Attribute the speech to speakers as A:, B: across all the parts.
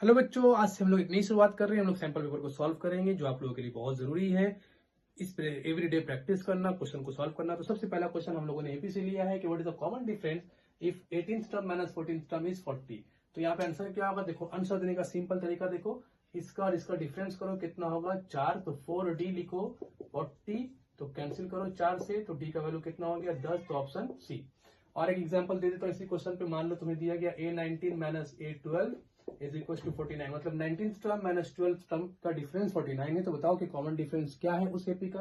A: Hello बच्चों, आज से हम लोग एक नई शुरुआत कर रहे हैं। हम लोग सैंपल पेपर को सॉल्व करेंगे, जो आप लोगों के लिए बहुत जरूरी है। इस पे एवरीडे प्रैक्टिस करना, क्वेश्चन को सॉल्व करना। तो सबसे पहला क्वेश्चन हम लोगों ने एपी से लिया है कि what is the common difference if 18th term minus 14th term is 40। तो यहाँ पे आंसर क्या होगा? देखो, आंसर देने का सिंपल तरीका देखो, इसका और इसका डिफरेंस करो, कितना होगा 4। तो 4d लिखो, 40 तो कैंसिल करो 4 से, तो d का वैल्यू कितना हो गया 10। तो ऑप्शन सी। और एक एग्जांपल दे देता हूं इसी क्वेश्चन पे। मान लो तुम्हें दिया गया a19 minus a12 is equal to 49, मतलब 19th term minus 12th term का डिफरेंस 49 है। तो बताओ कि कॉमन डिफरेंस क्या है उस एपी का?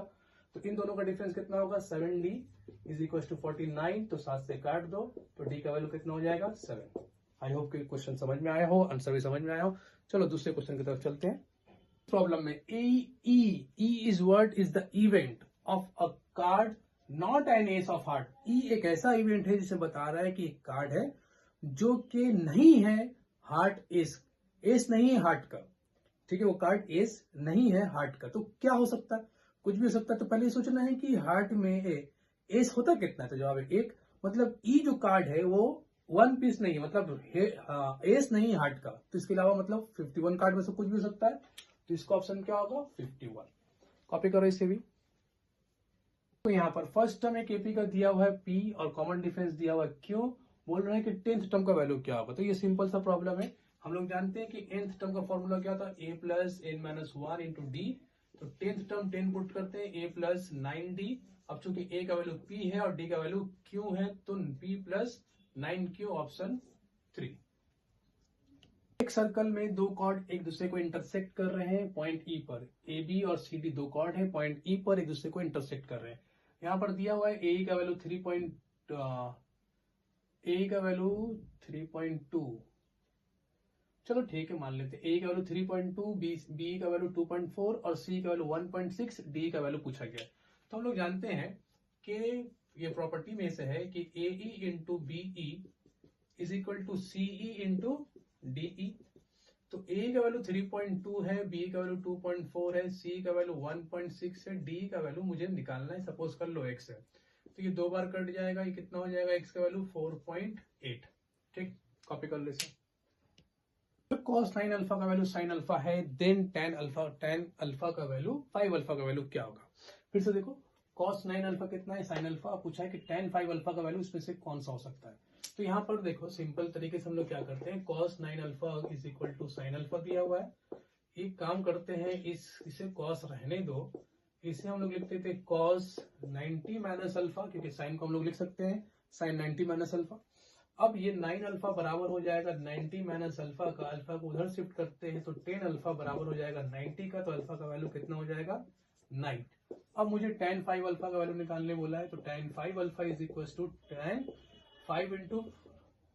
A: तो इन दोनों का डिफरेंस कितना होगा? 7d is equal to 49। तो 7 से काट दो, तो d का वैल्यू कितना हो जाएगा 7। आई होप कि क्वेश्चन समझ में आया हो, आंसर भी समझ में आया हो। चलो दूसरे क्वेश्चन की तरफ चलते हैं। प्रॉब्लम में E is word is the event of a card not an ace of heart. E एक ऐसा इवेंट है जिसे बता रहा है कि एक कार्ड है जो कि नहीं है हार्ट एस, एस नहीं है हार्ट का। ठीक है, वो कार्ड एस नहीं है हार्ट का। तो क्या हो सकता है? कुछ भी हो सकता है। तो पहले ये सोचना है कि हार्ट में एस होता कितना है। तो जवाब है एक। मतलब ई जो कार्ड है वो वन पीस नहीं है, मतलब एस नहीं है हार्ट का। तो इसके अलावा मतलब 51 कार्ड में से कुछ भी हो सकता है। तो इसका ऑप्शन क्या होगा? 51। कॉपी करो इसे भी। तो यहाँ पर फर्स्ट टर्म एक एपी का दिया हुआ है पी और कॉमन डिफरेंस दिया हुआ है क्यू। बोल रहे हैं कि 10th टर्म का वैल्यू क्या होगा। तो ये सिंपल सा प्रॉब्लम है। हम लोग जानते हैं कि nth टर्म का फॉर्मूला क्या था? a plus N minus 1 into d. तो 10th टर्म 10 पुट करते हैं, a प्लस 9d। अब चूंकि a का वैल्यू p है और d का वैल्यू q है, तो p प्लस 9q ऑप्शन 3। एक सर्कल में दो कॉर्ड एक दूसरे को इंटरसेक्ट कर रहे हैं पॉइंट ई पर। ए बी और सी डी दो कॉर्ड है पॉइंट ई पर एक दूसरे को इंटरसेक्ट कर रहे हैं। यहाँ पर दिया हुआ है ए का वैल्यू 3.2। चलो ठीक है, मान लेते हैं ए का वैल्यू 3.2, बी का वैल्यू 2.4 और सी का वैल्यू 1.6, डी का वैल्यू पूछा गया। तो हम लोग जानते हैं कि ये प्रॉपर्टी में से है कि A E into B E is equal to C E into D E. तो ए का वैल्यू 3.2 है, बी का वैल्यू 2.4 है, सी का वैल्यू 1.6 है, डी का वैल्यू मुझे निकालना है। सपोज कर लो x है, तो ये दो बार कट जाएगा, ये कितना हो जाएगा? x का वैल्यू 4.8। ठीक, कॉपी कर लेते हैं। cos 9 अल्फा का वैल्यू sin अल्फा है, देन tan अल्फा का वैल्यू 5 अल्फा का वैल्यू क्या होगा? फिर से देखो, cos 9 अल्फा कितना है, sin अल्फा। पूछा है कि tan 5 अल्फा का वैल्यू इसमें से कौन सा हो सकता है। तो यहाँ पर देखो, सिंपल तरीके से हम लोग क्या करते हैं, cos 9 alpha is equal to sin alpha दिया हुआ है। एक काम करते हैं, इसे cos रहने दो, इसे हम लोग लिख देते हैं cos 90 माइनस अल्फा, क्योंकि साइन को हम लोग लिख सकते हैं sin 90 माइनस अल्फा। अब ये 9 अल्फा बराबर हो जाएगा 90 माइनस अल्फा का। अल्फा को उधर शिफ्ट करते हैं तो 10 अल्फा बराबर हो जाएगा 90 का। तो अल्फा का वैल्यू कितना हो जाएगा? 9। अब मुझे tan 5 अल्फा का वैल्यू निकालने बोला है, तो tan 5 alpha is equal to tan 5 into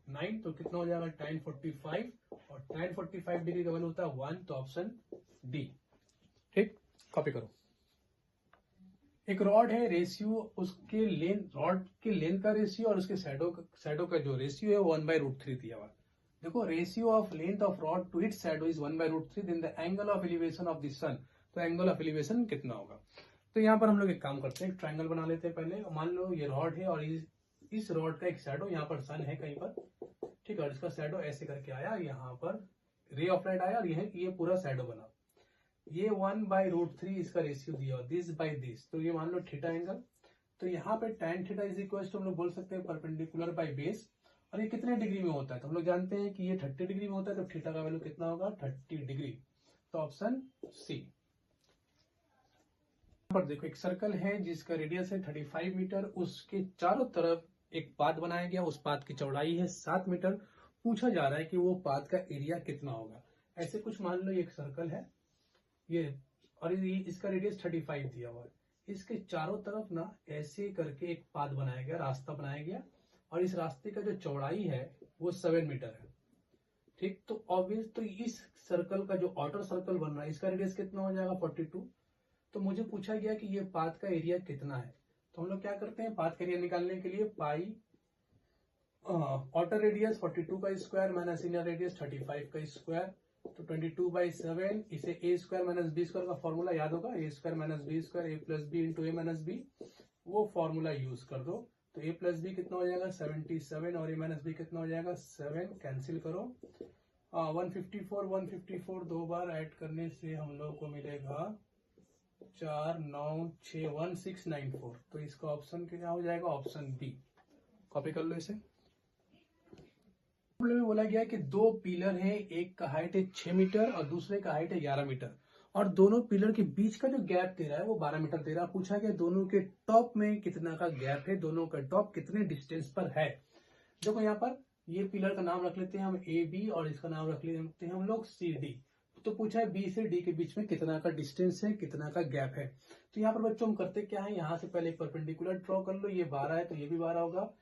A: 9, तो कितना हो जाएगा? tan 45। और tan 45 डिग्री का वैल्यू होता है 1। तो ऑप्शन डी। ठीक, कॉपी करो। एक रॉड है, रेशियो उसके लेंथ, रॉड के लेंथ का रेशियो और उसके शैडो का जो रेशियो है 1/√3 दिया हुआ। देखो, ratio of length of rod to its shadow is 1/√3, then the angle of elevation of the sun. तो एंगल ऑफ एलिवेशन कितना होगा? तो यहाँ पर हम लोग एक काम करते हैं, एक ट्रायंगल बना लेते हैं पहले। मान लो ये रॉड है और इस रॉड का एक शैडो, यहाँ पर सन है कहीं पर। ठीक है, और इसका शैडो ऐसे करके आया, यहाँ पर रे ऑफ लाइट आया और ये पूरा शैडो बना। ये 1/√3 इसका रेशियो दिया हुआ, दिस बाई दिस। तो ये मान लो थीटा एंगल। तो यहाँ पे tan theta is equal to हम लोग बोल सकते हैं परपेंडिकुलर बाई बेस। और ये कितने डिग्री में होता है? तो हम लोग जानते हैं कि ये 30 डिग्री में होता है। तो थीटा का वैल्यू कितना होगा? 30 डिग्री। तो ऑप्शन सी। पर देखो, एक सर्कल है जिसका रेडियस है 35 मीटर, उसके चारों तरफ एक पाथ बनाया गया, उस पाथ की चौड़ाई है 7 मीटर। पूछा जा रहा है कि वो पाथ का एरिया कितना होगा। ऐसे कुछ मान लो, एक सर्कल है ये, और इसका रेडियस 35 दिया हुआ है। इसके चारों तरफ ना ऐसे करके एक पाथ बनाया गया, रास्ता बनाया गया, और इस रास्ते का जो चौड़ाई है वो 7 मीटर है। ठीक, तो ऑब्वियस, तो इस सर्कल का जो आउटर सर्कल बन रहा है इसका रेडियस कितना हो जाएगा? 42। तो मुझे पूछा गया कि ये पाथ का एरिया कितना है। तो हम लोग क्या करते हैं, पाथ का एरिया निकालने के लिए पाई आउटर रेडियस 42 का स्क्वायर माइनस इनर रेडियस 35 का स्क्वायर। तो 22/7, इसे ए स्क्वायर माइनस बी स्क्वायर का फॉर्मूला याद होगा, ए स्क्वायर माइनस बी स्क्वायर, ए प्लस बी इंटू ए माइनस बी। वो फॉर्मूला यूज कर दो। तो ए प्लस बी कितना हो जाएगा? 77, और ए माइनस बी कितना हो जाएगा? 7। कैंसिल करो, 154 दो बार ऐड करने से हम लोग को मिलेगा 4961694। तो इसका ऑप्शन क्या हो जाएगा? Option B. कॉपी कर लो इसे। प्रॉब्लम में बोला गया है कि दो पिलर है, एक का हाइट है 6 मीटर और दूसरे का हाइट है 11 मीटर, और दोनों पिलर के बीच का जो गैप दे रहा है वो 12 मीटर दे रहा है। पूछा गया दोनों के टॉप में कितना का गैप है, दोनों का टॉप कितने डिस्टेंस पर है। देखो यहाँ पर ये पिलर का नाम रख लेते हैं हम ए बी और इसका नाम रख लेते हैं हम लोग सी डी। तो पूछा है बी से डी के बीच में कितना का डिस्टेंस है, कितना का गैप है। तो यहाँ पर बच्चों हम करते क्या है, यहाँ से पहले एक परपेंडिकुलर ड्रॉ कर लो। ये 12 है तो ये भी 12 होगा।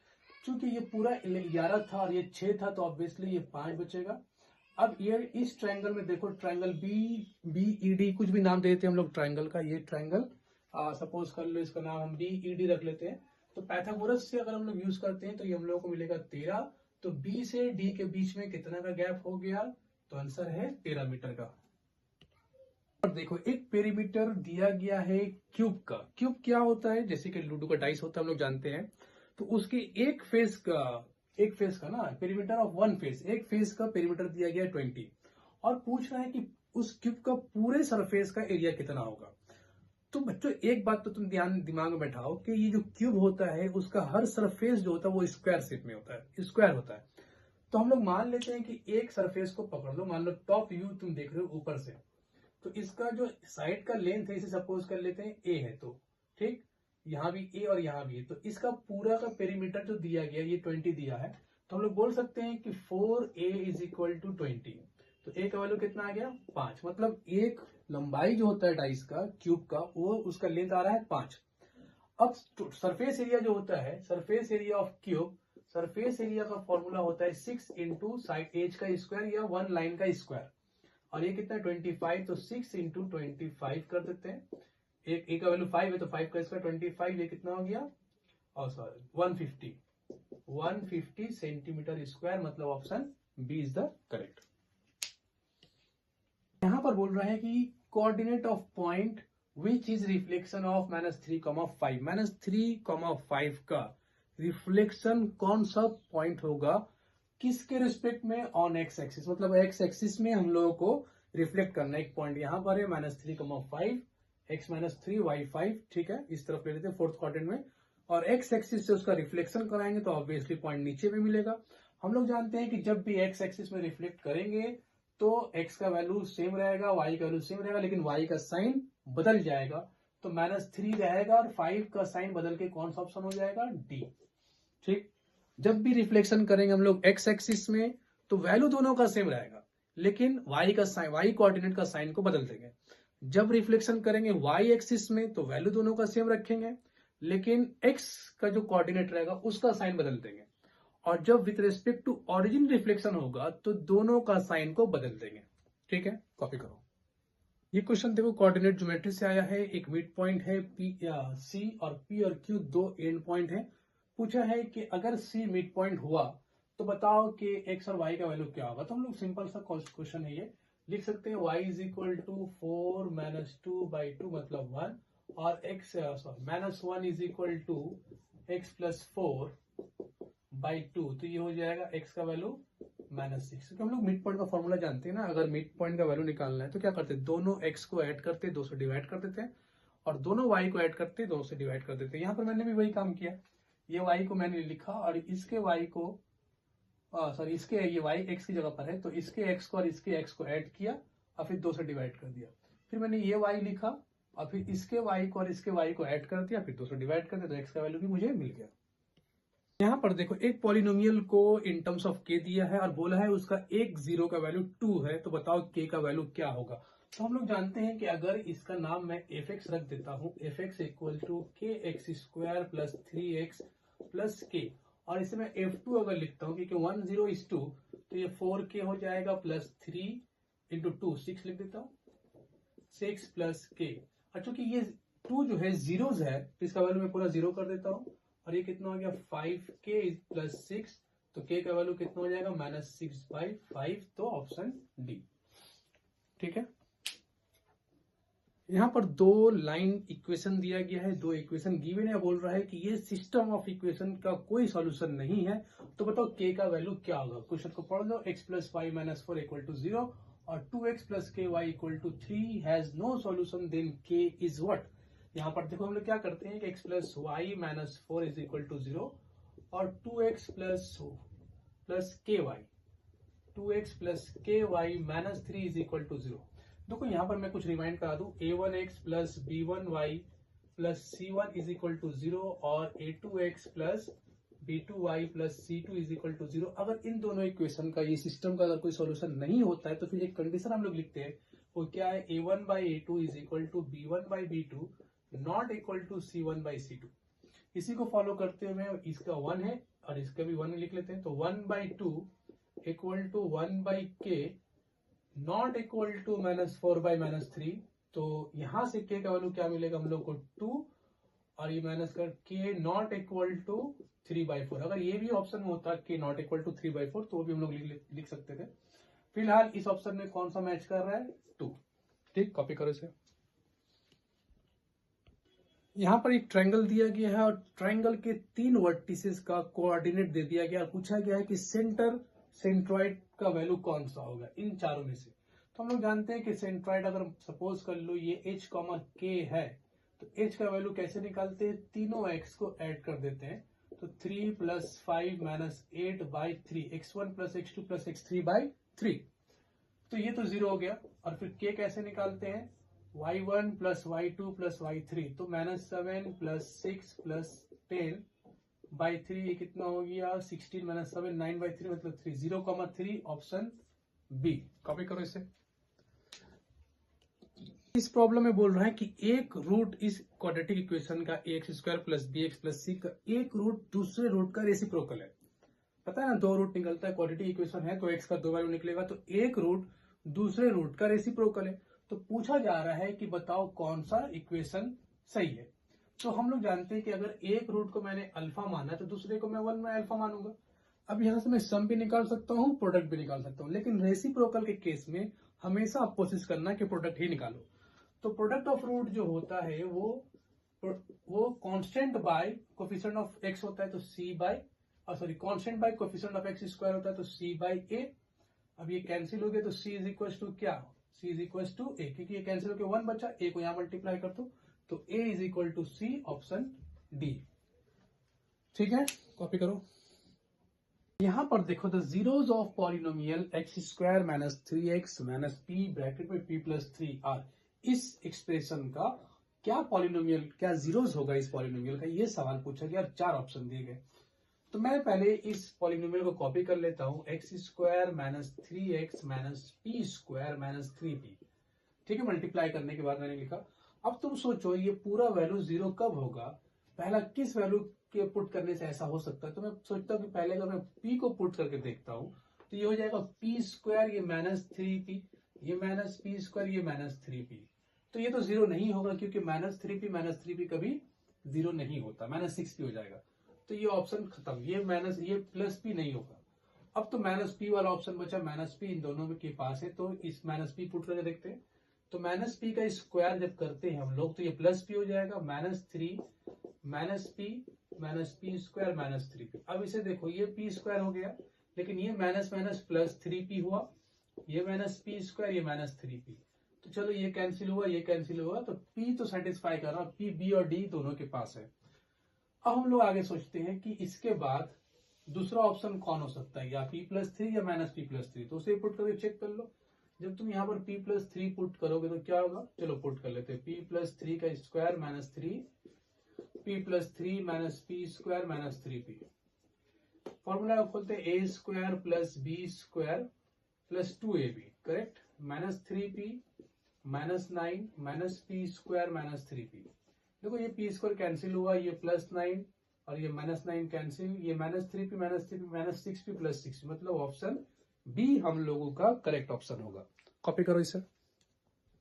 A: चूंकि ये पूरा 11 था और ये 6 था तो ऑब्वियसली ये 5 बचेगा। अब ये इस ट्रायंगल में देखो, ट्रायंगल बी ई डी, कुछ भी नाम दे देते हैं हम लोग ट्रायंगल का। ये ट्रायंगल सपोज कर लो इसका नाम हम डी ई डी रख लेते हैं। तो पाइथागोरस से अगर हम लोग यूज करते हैं तो ये हम लोग को मिलेगा 13। तो बी से डी के बीच में कितना का गैप हो गया? तो आंसर है 13 मीटर का। और देखो एक पेरीमीटर दिया गया है क्यूब का। क्यूब क्या होता है? जैसे कि लूडो का डाइस होता है, हम लोग जानते हैं। तो उसके एक फेस का ना पेरीमीटर ऑफ वन फेस, एक फेस का पेरीमीटर दिया गया है 20, और पूछ रहा है कि उस क्यूब का पूरे सरफेस का एरिया कितना होगा। तो बच्चों एक बात तो तुम दिमाग में बैठाओ कि ये जो क्यूब होता है उसका हर सरफेस जो होता है वो स्क्वायर शेप में होता है, स्क्वायर होता है। तो हम लोग मान लेते हैं कि एक सरफेस को पकड़ लो, मान लो टॉप व्यू तुम देख रहे हो ऊपर से, तो इसका जो साइड का लेंथ है इसे सपोज कर लेते हैं ए है, तो ठीक यहाँ भी ए और यहाँ भी है। तो इसका पूरा का पेरीमीटर जो दिया गया ये 20 दिया है। तो हम लोग बोल सकते हैं कि 4a इज इक्वल टू 20। तो ए का वैल्यू कितना आ गया? 5। मतलब एक लंबाई जो होता है डाइस का, क्यूब का, वो उसका लेंथ आ रहा है 5। अब सरफेस एरिया जो होता है, surface area of cube, surface area का फॉर्मूला होता है 6 इंटू साइड एज का स्क्वायर या वन लाइन का स्क्वायर। और ये कितना 25, तो 6 इंटू 25 कर देते हैं। एक का वैल्यू 5 है तो 5 का स्क्वायर 25, ये कितना हो गया? और सॉरी 150 सेंटीमीटर स्क्वायर। मतलब option B is the correct. यहां पर बोल रहा है कि coordinate of point which is reflection of -3,5 -3,5 का रिफ्लेक्शन कौन सा पॉइंट होगा, किसके रिस्पेक्ट में? On x axis. मतलब एक्स एक्सिस में हम लोगों को रिफ्लेक्ट करना एक पॉइंट यहां पर है -3,5 x-3 y5, ठीक है, इस तरफ ले लेते हैं फोर्थ क्वाड्रेंट में। और एक्स एक्सिस से उसका रिफ्लेक्शन कराएंगे तो ऑब्वियसली पॉइंट नीचे में मिलेगा। हम लोग जानते हैं कि जब भी एक्स एक्सिस में रिफ्लेक्ट करेंगे तो एक्स का वैल्यू सेम रहेगा, वाई का वैल्यू सेम रहेगा, लेकिन वाई का साइन बदल जाएगा। तो -3 रहेगा और 5 का साइन बदल के कौन सा ऑप्शन हो जाएगा? डी। ठीक, जब भी रिफ्लेक्शन करेंगे हम लोग एक्स एक्सिस में तो वैल्यू दोनों का सेम रहेगा, लेकिन वाई का साइन, वाई कोऑर्डिनेट का साइन को बदल देंगे। जब रिफ्लेक्शन करेंगे वाई एक्सिस में तो वैल्यू दोनों का सेम रखेंगे, लेकिन एक्स का जो कोऑर्डिनेट रहेगा उसका साइन बदल देंगे। और जब with respect to origin reflection होगा तो दोनों का साइन को बदल देंगे। ठीक है, कॉपी करो। ये क्वेश्चन देखो कोऑर्डिनेट ज्योमेट्री से आया है। एक मिड पॉइंट है पी सी, और पी और क्यू दो एंड पॉइंट है। पूछा है कि अगर सी मिड पॉइंट हुआ तो बताओ कि एक्स और वाई का वैल्यू क्या होगा। तो हम लोग सिंपल सा क्वेश्चन है ये लिख सकते हैं, y इज इक्वल टू 4 -2/2 मतलब 1, और x -1 is equal to x plus 4/2। तो ये हो जाएगा x का वैल्यू -6। क्योंकि हम लोग मिड पॉइंट का फॉर्मूला जानते हैं ना, अगर मिड पॉइंट का वैल्यू निकालना है तो क्या करते हैं, दोनों x को ऐड करते 2 से डिवाइड कर देते हैं, और दोनों y को ऐड करते 2 से डिवाइड कर देते हैं। यहाँ पर मैंने भी वही काम किया, ये y को मैंने लिखा और इसके y को सॉरी इसके ये y x की जगह पर है तो इसके x को और इसके x को ऐड किया और फिर 2 से डिवाइड कर दिया। फिर मैंने ये y लिखा और फिर इसके y को और इसके y को ऐड कर दिया, फिर 2 से डिवाइड कर दिया, तो x का वैल्यू भी मुझे मिल गया। यहाँ पर देखो एक पॉलिनोमियल को इन टर्म्स ऑफ k दिया है और बोला है उसका एक जीरो का वैल्यू 2 है, तो बताओ k का वैल्यू क्या होगा। तो हम लोग जानते हैं कि अगर इसका नाम मैं fx रख देता हूँ, fx equal to kx² plus 3x plus k, और इसे मैं f2 अगर लिखता हूँ क्योंकि 1 0 is 2, तो ये 4k हो जाएगा प्लस 3 इंटू 2 6 लिख देता हूँ, 6 प्लस k। और चूंकि ये 2 जो है जीरोज है तो इसका वैल्यू मैं पूरा जीरो कर देता हूँ, और ये कितना हो गया 5k प्लस 6, तो k का वैल्यू कितना हो जाएगा -6/5। तो ऑप्शन डी। ठीक है, यहाँ पर दो लाइन इक्वेशन दिया गया है, दो इक्वेशन गिवन है, बोल रहा है कि ये सिस्टम ऑफ इक्वेशन का कोई सॉल्यूशन नहीं है, तो बताओ के का वैल्यू क्या होगा। क्वेश्चन को पढ़ लो। x plus y minus 4 equal to 0 और 2x plus k y equal to 3 has no solution, then k is what. यहाँ पर देखो हम लोग क्या करते हैं कि x plus y minus 4 is equal to 0 और 2x plus k y 2x plus k y minus 3 is equal to 0। देखो यहाँ पर मैं कुछ रिमाइंड करा दूं, a1x plus b1y plus c1 is equal to 0 और a2x plus b2y plus c2 is equal to 0। अगर इन दोनों इक्वेशन का, ये सिस्टम का अगर कोई सॉल्यूशन नहीं होता है तो फिर एक कंडीशन हम लोग लिखते हैं, वो क्या है, a1 by a2 is equal to b1 by b2 not equal to c1 by c2। इसी को फॉलो करते हुए इसका 1 है और इसका भी 1 लिख लेते हैं, तो 1 by 2 equal to 1 by k not equal to minus 4 by minus 3। तो यहां से के का वैल्यू क्या मिलेगा हम लोग को 2 और ये माइनस कर के नॉट इक्वल टू 3/4। अगर ये भी ऑप्शन में होता के नॉट इक्वल टू 3/4 तो वो भी हम लोग लिख सकते थे। फिलहाल इस ऑप्शन में कौन सा मैच कर रहा है, 2। ठीक, कॉपी करो इसे। यहां पर एक ट्रायंगल दिया गया है और ट्रायंगल के 3 वर्टिसेस का कोऑर्डिनेट दे दिया गया और पूछा गया है कि सेंट्रॉइड का वैल्यू कौन सा होगा इन चारों में से। तो हम लोग जानते हैं कि सेंट्रॉइड अगर सपोज कर लो ये h, k है, तो h का वैल्यू कैसे निकालते हैं, तीनों x को ऐड कर देते हैं, तो 3 plus 5 minus 8 by 3, x1 plus x2 plus x3 by 3। तो ये तो 0 हो गया। और फिर k कैसे निकालते हैं, y1 plus y2 plus y3, तो माइनस 7 प्लस 6 प्लस 10 बाई 3, ये कितना हो गया 16 माइनस 7 9 बाई 3 मतलब 3, 0,3 ऑप्शन बी। कॉपी करो इसे। इस प्रॉब्लम में बोल रहा है कि एक रूट इस क्वाड्रेटिक इक्वेशन का ax square plus bx plus c का एक रूट दूसरे रूट का रेसिप्रोकल है। पता है ना, दो रूट निकलता है, क्वाड्रेटिक इक्वेशन है तो x का दो वैल्यू निकलेगा, तो एक रूट दूसरे रूट का रेसिप्रोकल है। तो पूछा जा रहा है कि बताओ कौन सा इक्वेशन सही है। तो हम लोग जानते हैं कि अगर एक रूट को मैंने अल्फा माना तो दूसरे को मैं 1 में अल्फा मानूंगा। अब यहां से मैं सम भी निकाल सकता हूं, प्रोडक्ट भी निकाल सकता हूं, लेकिन रेसिप्रोकल के केस में हमेशा आप कोशिश करना कि प्रोडक्ट ही निकालो। तो प्रोडक्ट ऑफ रूट जो होता है वो constant bye coefficient of x होता है, तो c bye constant bye coefficient of x square होता है, तो c बाय a। अब ये कैंसिल हो गया तो c इज इक्वल टू क्या, c is equal to a, क्योंकि ये कैंसिल होकर 1 बचा, a को यहां मल्टीप्लाई कर दो, तो a is equal to c, option D. ठीक है, कॉपी करो। यहां पर देखो, the zeros of polynomial x square minus 3x minus p bracket में p प्लस 3 आर, इस एक्सप्रेशन का क्या पॉलिनोमियल, क्या जीरोज होगा इस पॉलिनोमियल का, ये सवाल पूछा गया और 4 ऑप्शन दिए गए। तो मैं पहले इस पॉलिनोमियल को कॉपी कर लेता हूं, x square minus 3x minus p square minus 3p। ठीक है, मल्टीप्लाई करने के बाद मैंने लिखा। अब तुम सोचो ये पूरा वैल्यू 0 कब होगा, पहला किस वैल्यू के पुट करने से ऐसा हो सकता है। तो मैं सोचता हूँ कि पहले अगर मैं p को पुट करके देखता हूँ तो ये हो जाएगा p स्क्वायर, ये माइनस 3p, ये माइनस p स्क्वायर, ये माइनस 3p। तो ये तो 0 नहीं होगा क्योंकि माइनस 3p कभी 0 नहीं होता, माइनस 6p हो जाएगा। तो ये ऑप्शन खत्म, ये प्लस p नहीं होगा। अब तो माइनस p वाला ऑप्शन बचा, माइनस p इन दोनों के पास है, तो इस माइनस p पुट करके देखते हैं। तो माइनस p का स्क्वायर जब करते हैं हम लोग तो ये प्लस p हो जाएगा, minus 3 minus p square minus 3p। अब इसे देखो, ये p स्क्वायर हो गया, लेकिन ये माइनस माइनस प्लस 3p हुआ, ये माइनस p स्क्वायर, ये माइनस 3p। तो चलो ये कैंसिल हुआ, ये कैंसिल हुआ, तो p तो सेटिस्फाई कर रहा, p b और d दोनों के पास है। अब हम लोग आगे सोचते हैं कि इसके बाद दूसरा ऑप्शन कौन हो सकता है, या p प्लस 3 या माइनस p प्लस 3। तो उसे पुट करके चेक कर लो। जब तुम यहाँ पर p प्लस 3 पुट करोगे तो क्या होगा, चलो पुट कर लेते हैं, p प्लस 3 का square minus 3, p plus 3 minus p square minus 3p। Formula खोलते हैं, a square plus b square plus 2ab, correct, minus 3p minus 9 minus p square minus 3p। देखो ये p स्क्वायर कैंसिल हुआ, ये plus 9 और ये minus 9 cancel, ये minus 3p minus 6p plus 6, मतलब ऑप्शन बी हम लोगों का करेक्ट ऑप्शन होगा। कॉपी करो इसे।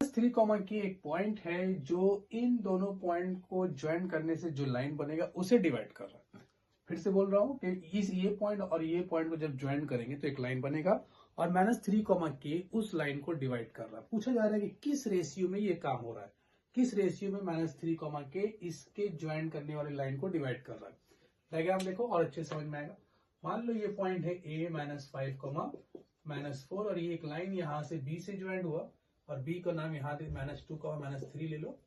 A: 3 कॉमा की एक पॉइंट है जो इन दोनों पॉइंट को ज्वाइन करने से जो लाइन बनेगा उसे डिवाइड कर रहा है। फिर से बोल रहा हूं कि ये पॉइंट और ये पॉइंट को जब ज्वाइन करेंगे तो एक लाइन बनेगा और माइनस 3 कॉमा के उस लाइन को डिवाइड कर रहा है। पूछा जा रहा है कि किस रेशियो में ये काम हो रहा है। किस रेशियो में -3, इसके ज्वाइन करने वाली लाइन को डिवाइड कर रहा है। डायग्राम देखो और अच्छे समझ में आएगा। मान लो ये पॉइंट है a -5, -4 और ये एक लाइन यहाँ से b से ज्वाइन हुआ और b का नाम यहाँ दे -2, -3 ले लो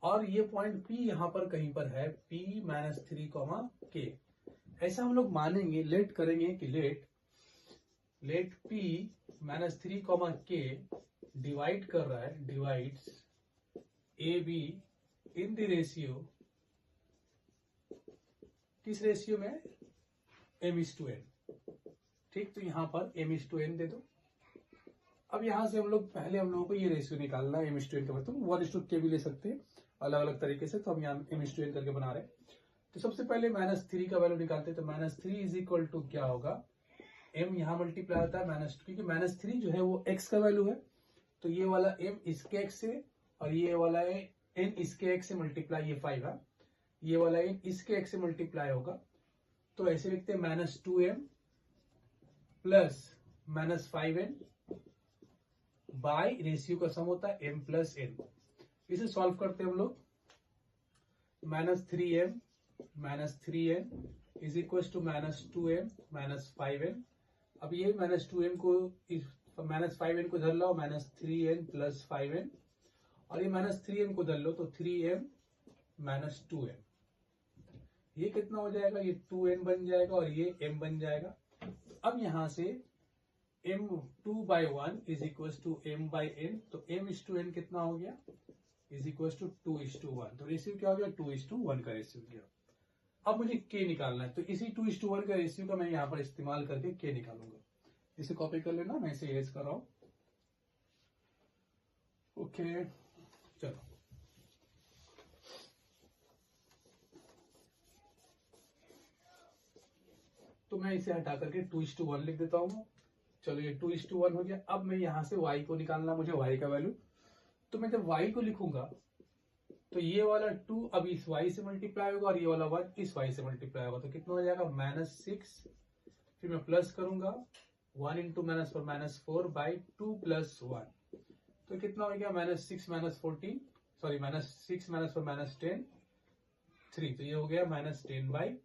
A: और ये पॉइंट p यहाँ पर कहीं पर है p -3, k। ऐसा हम लोग मानेंगे, लेट करेंगे कि लेट p -3, k डिवाइड कर रहा है, divides AB in the ratio, किस रेशियो में, m:n। ठीक, तो यहां पर m:n दे दो। अब यहां से हम लोगों को ये रेशियो निकालना है, m:n का मतलब 1:k भी ले सकते हैं अलग अलग तरीके से, तो हम यहाँ m:n करके बना रहे हैं। तो सबसे पहले -3 का वैल्यू निकालते हैं, तो -3 इज इक्वल टू क्या होगा, m यहाँ मल्टीप्लाई होता है -2, क्योंकि -3 जो है वो x का वैल्यू है, तो ये वाला m इसके x से और ये वाला n इसके x से मल्टीप्लाई, ये 5 है, ये वाला n इसके x से मल्टीप्लाई होगा, तो ऐसे लिखते हैं -2m plus -5n bye ratio का सम होता है m प्लस n। इसे सॉल्व करते हैं हम लोग, -3m is equal to -2m -5n। अब ये -2m को -5n को धर लो, -3n प्लस 5n और ये -3n को धर लो तो 3m -2n। ये कितना हो जाएगा, ये 2n बन जाएगा और ये m बन जाएगा। अब यहां से m2/1 is equal to m/n, तो m:n कितना हो गया, इज इक्वल टू 2:1। तो रेशियो क्या हो गया, 2:1 का रेशियो गया। अब मुझे k निकालना है, तो इसी 2:1 का रेशियो का मैं यहाँ पर इस्तेमाल करके k निकालूंगा। इसे कॉपी कर लेना, मैं इसे इरेज कर रहा हूं। ओके, चलो तो मैं इसे हटा करके 2:1 लिख देता हूं। चलो ये 2:1 हो गया। अब मैं यहां से y को निकालना, मुझे y का वैल्यू, तो मैं जब y को लिखूंगा तो ये वाला 2 अब इस y से मल्टीप्लाई होगा और ये वाला 1 इस y से मल्टीप्लाई होगा, तो कितना हो जाएगा, -6, फिर मैं प्लस करूंगा 1 इंटू -4 बाई 2 प्लस 1, तो कितना हो गया, -6 -14 सॉरी -6 -4 -10 3, तो ये हो गया -10/3।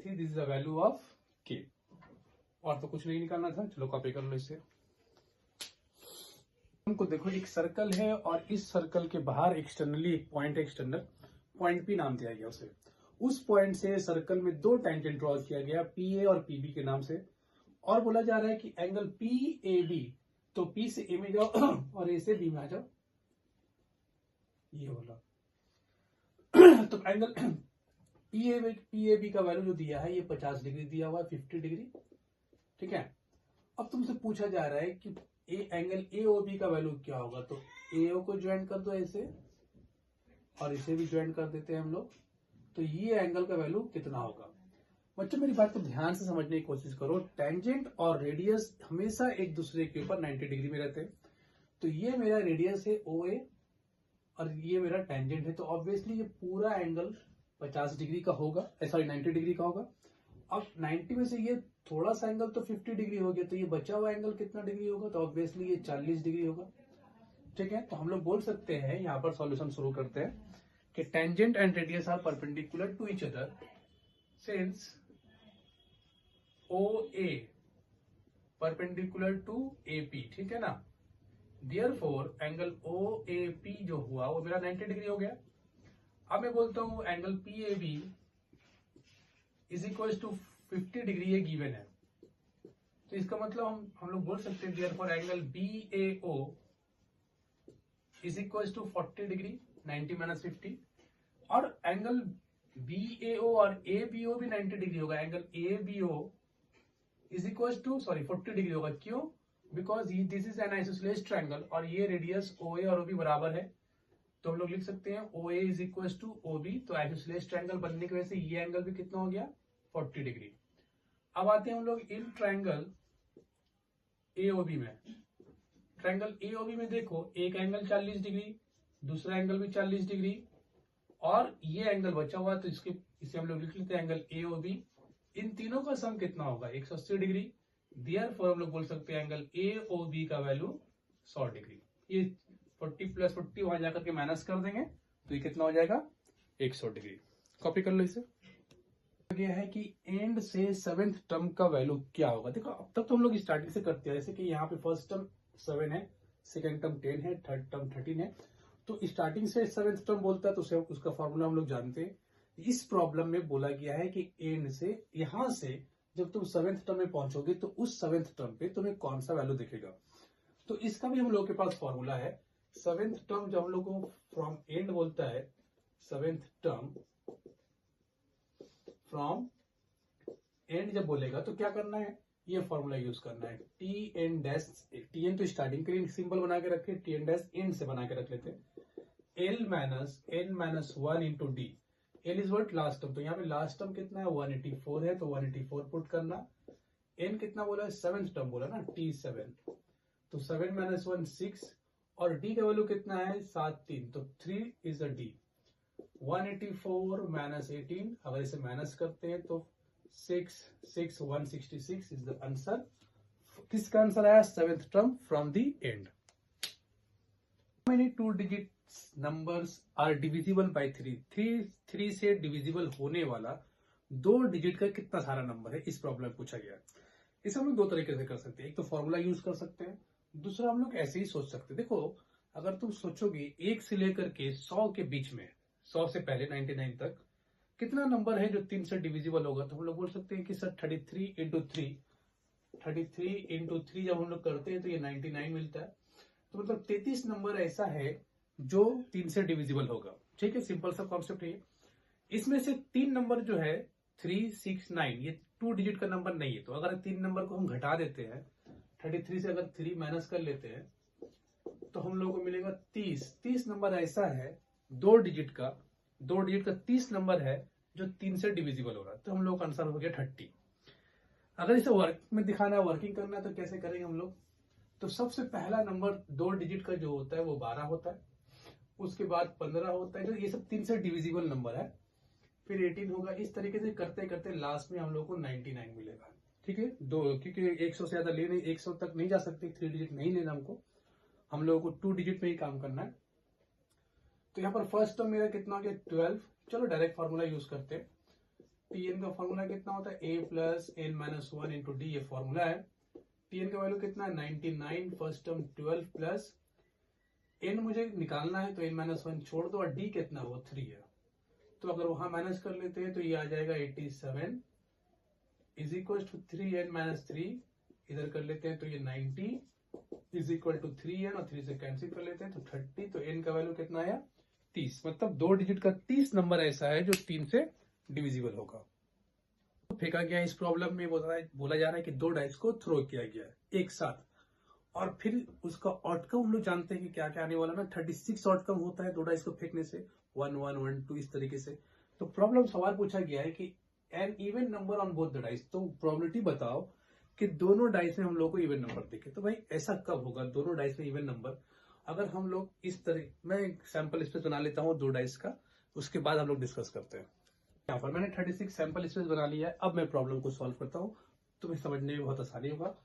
A: This is the value of k। और तो कुछ नहीं निकालना था, चलो कॉपी कर लो इसे। हमको देखो एक सर्कल है और इस सर्कल के बाहर एक्सटर्नली एक पॉइंट है, एक्सटर्नल पॉइंट P नाम दिया गया उसे। उस पॉइंट से सर्कल में 2 टेंजेंट ड्रॉ किया गया, PA और PB के नाम से, और बोला जा रहा है कि एंगल PAB, तो P से A में जाओ और A से B में आ जाओ, ये बोला। तो एंगल PAB का वैल्यू जो दिया है ये 50 डिग्री दिया हुआ है, 50 डिग्री, ठीक है। अब तुमसे पूछा जा रहा है कि एंगल AOB का वैल्यू क्या होगा, तो AO को ज्वाइन कर दो ऐसे और इसे भी ज्वाइन कर देते हैं हम लोग, तो ये एंगल का वैल्यू कितना होगा। बच्चों मेरी बात को ध्यान से समझने की कोशिश करो, टेंजेंट और रेडियस हमेशा एक दूसरे के ऊपर 90 डिग्री में रहते हैं। तो ये मेरा रेडियस है OA और ये मेरा टेंजेंट है, तो ऑब्वियसली ये पूरा एंगल 50 डिग्री का होगा, सॉरी 90 डिग्री का होगा। अब 90 में से ये थोड़ा सा एंगल तो 50 डिग्री हो गया, तो ये बचा हुआ एंगल कितना डिग्री होगा, तो ऑब्वियसली ये 40 डिग्री होगा, ठीक है। तो हम लोग बोल सकते हैं, यहाँ पर सॉल्यूशन शुरू करते हैं कि tangent and radius are perpendicular to each other since OA perpendicular to AP, ठीक है ना। देयरफॉर एंगल OAP जो हुआ वो मेरा 90 डिग्री हो गया। अब मैं बोलता हूं angle PAB is equal to 50 degree, ये गिवन है, तो इसका मतलब हम लोग बोल सकते हैं therefore angle BAO is equal to 40 degree, 90 - 50, और एंगल BAO और ABO भी 90 डिग्री होगा। Angle ABO is equal to 40 degree होगा, क्यों, because this is an isosceles triangle और ये रेडियस OA और OB बराबर है, तो हम लोग लिख सकते हैं OA is equal to OB। तो आइसोसेलेस ट्रायंगल बनने की वजह से ये एंगल भी कितना हो गया, 40 डिग्री। अब आते हैं हम लोग इन ट्रायंगल AOB में। ट्रायंगल AOB में देखो एक एंगल 40 डिग्री, दूसरा एंगल भी 40 डिग्री, और ये एंगल बचा हुआ, तो इसे हम लोग लिख लेते हैं एंगल AOB। इन तीनों का सम कितना होगा, 180 डिग्री। देयरफॉर हम लोग बोल सकते हैं एंगल AOB का वैल्यू 100 डिग्री। ये 40 + 40 वहां जाकर के माइनस कर देंगे, तो ये कितना हो जाएगा 100 डिग्री। कॉपी कर लो इसे। गया है कि एंड से सेवेंथ टर्म का वैल्यू क्या होगा। देखो अब तक तो हम लोग स्टार्टिंग से करते हैं, जैसे कि यहाँ पे फर्स्ट टर्म 7 है, सेकंड टर्म 10 है, थर्ड टर्म 13 है, तो स्टार्टिंग से सेवेंथ टर्म बोलता है तो उसका फॉर्मूला हम लोग जानते हैं। इस प्रॉब्लम में बोला गया है कि एंड से यहां से जब तुम सेवेंथ टर्म में पहुंचोगे तो उस सेवेंथ टर्म पे तुम्हें कौन सा वैल्यू दिखेगा। तो इसका भी हम लोग के पास फॉर्मूला है। सेवेंथ टर्म जब हम लोग को फ्रॉम एंड बोलता है, सेवेंथ टर्म फ्रॉम एंड जब बोलेगा तो क्या करना है, ये फॉर्मूला यूज करना है। T N dash, T N तो स्टार्टिंग के लिए सिंबल बना के रखे, टी एन डैश एंड से बना के रख लेते हैं। L minus N minus 1 into D. L is what last term, तो यहाँ पे लास्ट टर्म कितना है 184 है, तो 184 पुट करना। एन कितना बोला है, सेवेंथ टर्म बोला ना, T7, तो 7 माइनस 1 6, और डी का वैल्यू कितना है 7 3, तो 3 इज द डी। 184 माइनस 18, अगर इसे माइनस करते हैं तो 6 6 166 इज द आंसर। किसका आंसर आया, seventh term from the end. Many 2 digit numbers are divisible by 3 से डिविजिबल होने वाला 2 डिजिट का कितना सारा नंबर है, इस प्रॉब्लम में पूछा गया। इसे हम लोग 2 तरीके से कर सकते हैं, एक तो फॉर्मूला यूज कर सकते हैं, दूसरा हम लोग ऐसे ही सोच सकते हैं। देखो अगर तुम सोचोगे 1 से लेकर के 100 के बीच में, 100 से पहले 99 तक कितना नंबर है जो 3 से डिविजिबल होगा, तो हम लोग बोल सकते हैं कि सर 33 इंटू 3, 33 इंटू 3 जब हम लोग करते हैं तो ये 99 मिलता है। तो मतलब 33 नंबर ऐसा है जो 3 से डिविजिबल होगा। ठीक है, सिंपल सा कॉन्सेप्ट है। इसमें से 3 नंबर जो है 3 6 9, ये 2 डिजिट का नंबर नहीं है, तो अगर 3 नंबर को हम घटा देते हैं, 33 से अगर 3 माइनस कर लेते हैं तो हम लोगों को मिलेगा 30। 30 नंबर ऐसा है 2 डिजिट का 30 नंबर है जो 3 से डिविजिबल हो रहा है, तो हम लोग का आंसर हो गया 30। अगर इसे वर्क में दिखाना है, वर्किंग करना है, तो कैसे करेंगे हम लोग, तो सबसे पहला नंबर 2 डिजिट का जो होता है वो 12 होता है, उसके बाद 15 होता है, जो ये सब 3 से डिविजिबल नंबर है, फिर 18 होगा। इस तरीके से करते करते लास्ट में हम लोग को 99 मिलेगा। ठीक है, क्योंकि 100 से ज्यादा ले नहीं, 100 तक नहीं जा सकते, 3 डिजिट नहीं लेना हमको, हम लोगों को 2 डिजिट में ही काम करना है। तो यहाँ पर फर्स्ट टर्म मेरा कितना हो गया 12। चलो डायरेक्ट फॉर्मूला यूज करते हैं। टीएन का फॉर्मूला कितना होता है, a plus N minus 1 into D, ये फॉर्मूला है। टीएन का वैल्यू कितना है 99, फर्स्ट टर्म 12 प्लस एन मुझे निकालना है तो एन माइनस 1 छोड़ दो, और डी कितना वो 3 है, तो अगर वहां माइनस कर लेते हैं तो ये आ जाएगा 87 is equal to 3n minus 3, इधर कर लेते हैं तो ये 90 इज इक्वल टू 3n, और 3 से कैंसिल कर लेते हैं तो 30, तो n का वैल्यू कितना आया 30। मतलब 2 डिजिट का 30 नंबर ऐसा है जो 3 से डिविजिबल होगा। तो फेंका गया इस प्रॉब्लम में बोला जा रहा है कि 2 डाइस को थ्रो किया गया है एक साथ, और फिर उसका आउटकम हम लोग जानते हैं कि क्या क्या आने वाला ना, 36 आउटकम होता है 2 डाइस को फेंकने से, 1 1 1 2 इस तरीके से। तो प्रॉब्लम सवाल पूछा गया है कि an even number on both the dice, तो प्रोबेबिलिटी बताओ कि दोनों डाइस में हम लोग को इवन नंबर दिखे। तो भाई ऐसा कब होगा दोनों डाइस में इवन नंबर, अगर हम लोग इस तरह, मैं एक सैंपल स्पेस बना लेता हूँ 2 डाइस का, उसके बाद हम लोग डिस्कस करते हैं। यहाँ पर मैंने 36 सैंपल स्पेस बना लिया है। अब मैं प्रॉब्लम को सॉल्व करता हूँ, तुम्हें समझने में बहुत आसानी होगा।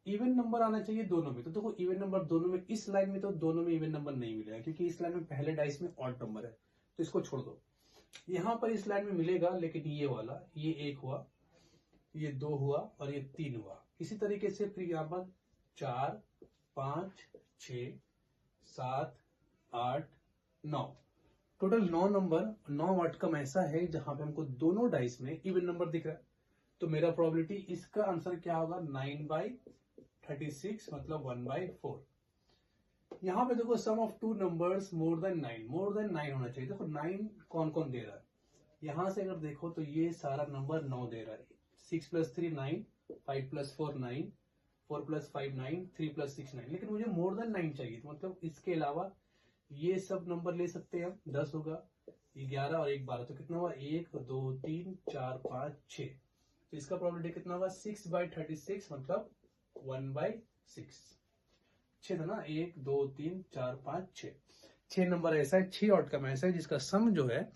A: इवन नंबर आना चाहिए दोनों में, तो देखो इवन नंबर दोनों में, इस लाइन में तो दोनों में इवन नंबर नहीं मिलेगा, क्योंकि इस लाइन में पहले डाइस में ऑड नंबर है, तो इसको छोड़ दो। यहाँ पर इस लाइन में मिलेगा, लेकिन ये वाला, ये 1 हुआ, ये 2 हुआ, और ये 3 हुआ। इसी तरीके से फिर यहाँ पर 4 5 6 7 8 9, टोटल 9 नंबर, 9 आउटकम ऐसा है जहां पे हमको दोनों डाइस में इवन नंबर दिख रहा है। तो मेरा प्रोबेबिलिटी, इसका आंसर क्या होगा 9/36, मतलब 1/4। यहाँ पे देखो sum of 2 numbers more than 9, more than 9 होना चाहिए। देखो 9 कौन कौन दे रहा है, यहां से अगर देखो तो ये सारा नंबर 9 दे रहा है। 6 + 3 9, 5 + 4 9, 4 + 5 9, 3 + 6 9, लेकिन मुझे मोर देन 9 चाहिए, तो मतलब इसके अलावा ये सब नंबर ले सकते हैं हम। 10 होगा, ये 11 और 1 12, तो कितना हुआ 1 2 3 4 5 6, तो इसका प्रोबेबिलिटी कितना होगा 6/36, मतलब 1/6। 6 था ना, 1 2 3 4 5 6, 6 नंबर ऐसा है, 6 आउटकम ऐसा है जिसका सम जो है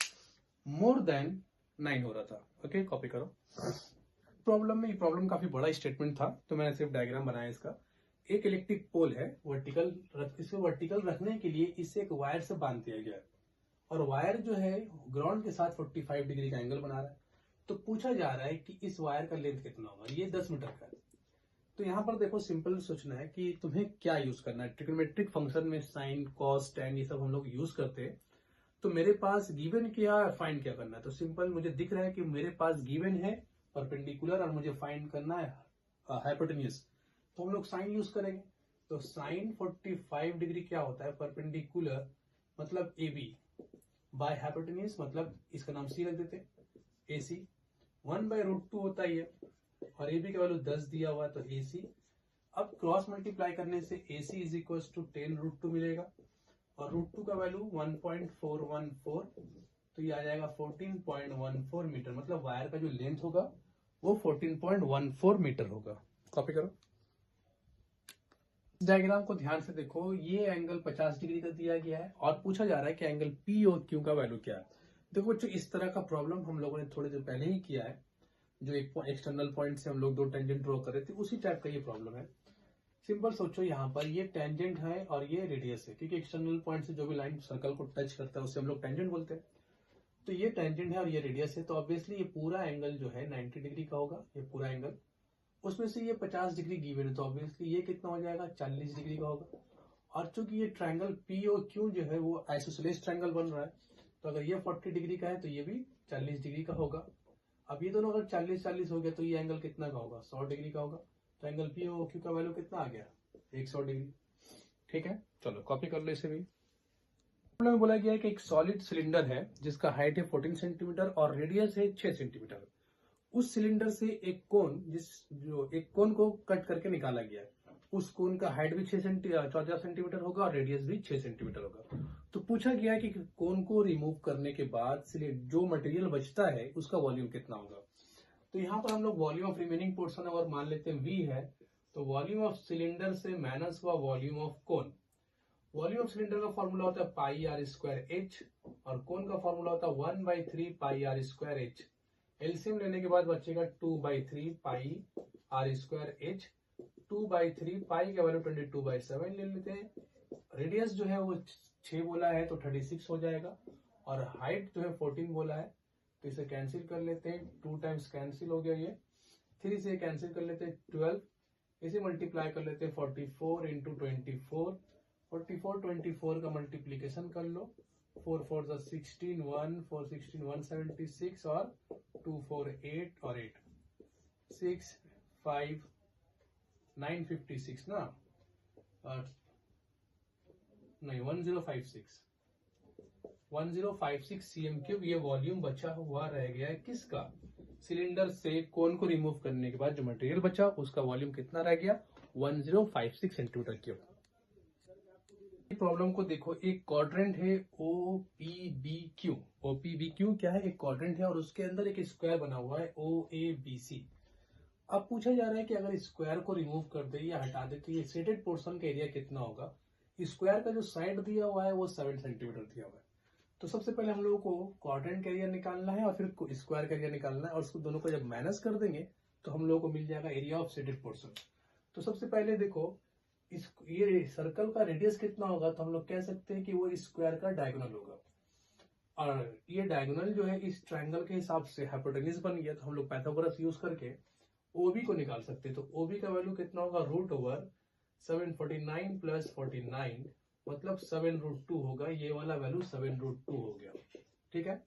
A: मोर देन 9 हो रहा था। ओके, कॉपी करो। प्रॉब्लम में, प्रॉब्लम काफी बड़ा स्टेटमेंट था, तो मैंने सिर्फ डायग्राम बनाया इसका। एक इलेक्ट्रिक पोल है वर्टिकल, इसको वर्टिकल रखने के लिए इसे एक वायर से बांध दिया गया है, और वायर जो है ग्राउंड के साथ 45 डिग्री का एंगल बना रहा है। तो पूछा जा रहा है कि इस वायर का लेंथ कितना होगा, ये 10 मीटर का है। तो यहाँ पर देखो सिंपल सोचना है कि तुम्हें क्या यूज करना है। ट्रिग्नोमेट्रिक फंक्शन में साइन, कॉस, टैन ये सब हम लोग यूज करते हैं। तो मेरे पास गिवन क्या फाइंड क्या करना है, तो सिंपल मुझे दिख रहा है कि मेरे पास गिवन है परपेंडिकुलर और मुझे फाइंड करना है हाइपोटेन्यूज। तो हम लोग साइन यूज करेंगे। तो साइन 45 डिग्री क्या होता है, परपेंडिकुलर मतलब ए बी बाय हाइपोटेन्यूज मतलब इसका नाम सी रख देते हैं, ए सी। 1/√2 होता ही है और ए बी का वैल्यू 10 दिया हुआ है तो ए सी। अब क्रॉस मल्टीप्लाई करने से ए सी इज इक्वल टू 10√2 मिलेगा और √2 का वैल्यू 1.414, तो ये आ जाएगा 14.14 मीटर। मतलब वायर का जो लेंथ होगा वो 14.14 मीटर होगा। कॉपी करो। इस डायग्राम को ध्यान से देखो, ये एंगल 50 डिग्री का दिया गया है और पूछा जा रहा है कि एंगल पी और क्यू का वैल्यू क्या है। देखो बच्चों, इस तरह का प्रॉब्लम हम लोगों ने थोड़ी देर पहले ही किया है, जो एक एक्सटर्नल पॉइंट से हम लोग 2 टेंजेंट ड्रॉ कर रहे थे, उसी टाइप का ये प्रॉब्लम है। सिंपल सोचो, यहाँ पर ये टेंजेंट है और ये रेडियस है, क्योंकि एक्सटर्नल पॉइंट से जो भी लाइन सर्कल को टच करता है उसे हम लोग टेंजेंट बोलते हैं। तो ये टेंजेंट है और ये रेडियस है, तो ऑब्वियसली ये पूरा एंगल जो है 90 डिग्री का होगा, ये पूरा एंगल। उसमें से ये 50 डिग्री गिवन है, तो ऑब्वियसली ये कितना हो जाएगा, 40 डिग्री का होगा। और चूंकि ये ट्रायंगल पी और क्यू जो है वो आइसोसेलेस ट्रायंगल बन रहा है, तो अगर ये 40 डिग्री का है तो ये भी 40 डिग्री का होगा। अब ये दोनों अगर 40-40 हो गया तो ये एंगल कितना का होगा, 100 डिग्री का होगा। तो एंगल पी और क्यू का वैल्यू कितना आ गया, 100 डिग्री। ठीक है, चलो कॉपी कर लो इसे भी। में बोला गया है कि एक सॉलिड सिलेंडर है जिसका हाइट है 14 सेंटीमीटर और रेडियस है 6 सेंटीमीटर। उस सिलेंडर से एक कोन को कट करके निकाला गया है। उस कोन का हाइट भी 14 सेंटीमीटर होगा और रेडियस भी 6 सेंटीमीटर होगा। तो पूछा गया है कि कोन को रिमूव करने के बाद जो मटेरियल बचता है उसका वॉल्यूम कितना होगा। तो यहाँ पर हम लोग वॉल्यूम ऑफ रिमेनिंग पोर्शन अगर मान लेते हैं V है, तो वॉल्यूम ऑफ सिलेंडर से माइनस हुआ volume of cone. Volume of cylinder का फॉर्मूला होता है पाई आर स्क्वायर एच और कोन का फॉर्मूला होता है 1/3 पाई आर स्क्वायर एच। एलसीएम लेने के बाद बचेगा 2/3 पाई आर स्क्वायर एच। 2/3 पाई का वैल्यू 22/7 ले लेते हैं। रेडियस जो है वो 6 बोला है तो 36 हो जाएगा और हाइट जो है 14 बोला है, तो इसे कैंसिल कर लेते हैं। 2 टाइम्स कैंसिल हो गया, ये 3 से कैंसिल कर लेते हैं 12, इसे मल्टीप्लाई कर लेते हैं 44 इंटू 24। 24 का मल्टीप्लीकेशन कर लो, 4 4 16, 1 4 16 176 और 2 4 8 और 8 6 5 956 ना, और नहीं 1056 सीएम क्यूब। ये वॉल्यूम बचा हुआ रह गया है किसका, सिलेंडर से कोन को रिमूव करने के बाद जो मटेरियल बचा उसका वॉल्यूम कितना रह गया, 1056 सेंटीमीटर क्यूब। प्रॉब्लम को देखो, एक क्वाड्रेंट है OPBQ। OPBQ क्या है, एक क्वाड्रेंट है और उसके अंदर एक स्क्वायर बना हुआ है OABC। अब पूछा जा रहा है कि अगर स्क्वायर को रिमूव कर दे या हटा दे तो ये शेडेड पोर्शन का एरिया कितना होगा। स्क्वायर का जो साइड दिया हुआ है वो 7 सेंटीमीटर दिया हुआ है। तो सबसे पहले हम लोगों को क्वाड्रेंट का एरिया निकालना है और फिर स्क्वायर का एरिया निकालना है, और उसको दोनों को जब माइनस कर देंगे तो हम लोगों को मिल जाएगा एरिया ऑफ शेडेड पोर्शन। तो सबसे पहले देखो, ये सर्कल का रेडियस कितना होगा, तो हम लोग कह सकते हैं कि वो स्क्वायर का डायगोनल होगा। और ये डायगोनल जो है इस ट्रायंगल के हिसाब से हाइपोटेन्यूज बन गया, तो हम लोग पाइथागोरस यूज करके OB को निकाल सकते हैं। तो OB का वैल्यू कितना होगा, √749 + 49 मतलब 7√2 होगा। ये वाला वैल्यू 7√2 हो गया। ठीक है,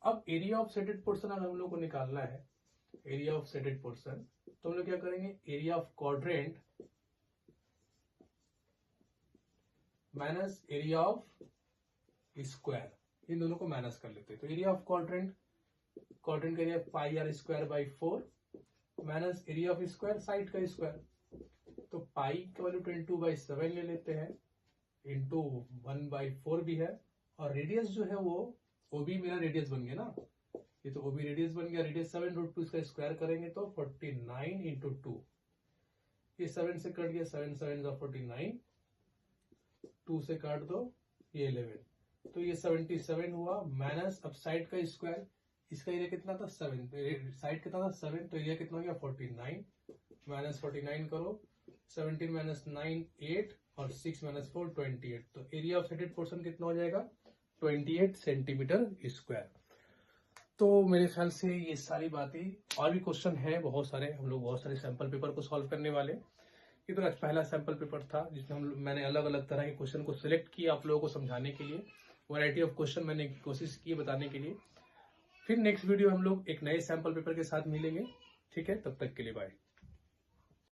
A: अब एरिया ऑफ शेडेड पोर्शन अगर हम लोग को निकालना है, एरिया ऑफ शेडेड पोर्शन, तो हम लोग क्या करेंगे, area of quadrant minus area of square, इन दोनों को माइनस कर लेते हैं। तो एरिया ऑफ क्वाड्रेंट का area pi r square by 4 minus area of square side का स्क्वायर, तो पाई का वैल्यू 22/7 ले लेते हैं इंटू 1/4 भी है, और रेडियस जो है वो OB मेरा रेडियस बन गया ना, ये तो OB रेडियस बन गया। रेडियस 7√2, इसका स्क्वायर करेंगे तो 49 इंटू 2, ये 7 से कट गया, 7 7 49, 2 से काट दो ये 11, तो ये 77 हुआ। माइनस अब साइड का स्क्वायर, इसका एरिया कितना था 7, साइड कितना था 7, तो एरिया कितना हो गया 49, माइनस 49 करो, 17 - 9 8 और 6 - 4 28, तो एरिया ऑफ शेडेड पोर्शन कितना हो जाएगा 28 सेंटीमीटर स्क्वायर। तो मेरे ख्याल से ये सारी बातें, और भी क्वेश्चन हैं बहुत सारे, हम लोग बहुत सारे सैंपल पेपर को सॉल्व करने वाले। ये तो आज पहला सैंपल पेपर था जिसमें मैंने अलग अलग तरह के क्वेश्चन को सिलेक्ट किया आप लोगों को समझाने के लिए। वैरायटी ऑफ क्वेश्चन मैंने कोशिश की बताने के लिए। फिर नेक्स्ट वीडियो हम लोग एक नए सैंपल पेपर के साथ मिलेंगे। ठीक है, तब तक के लिए बाय।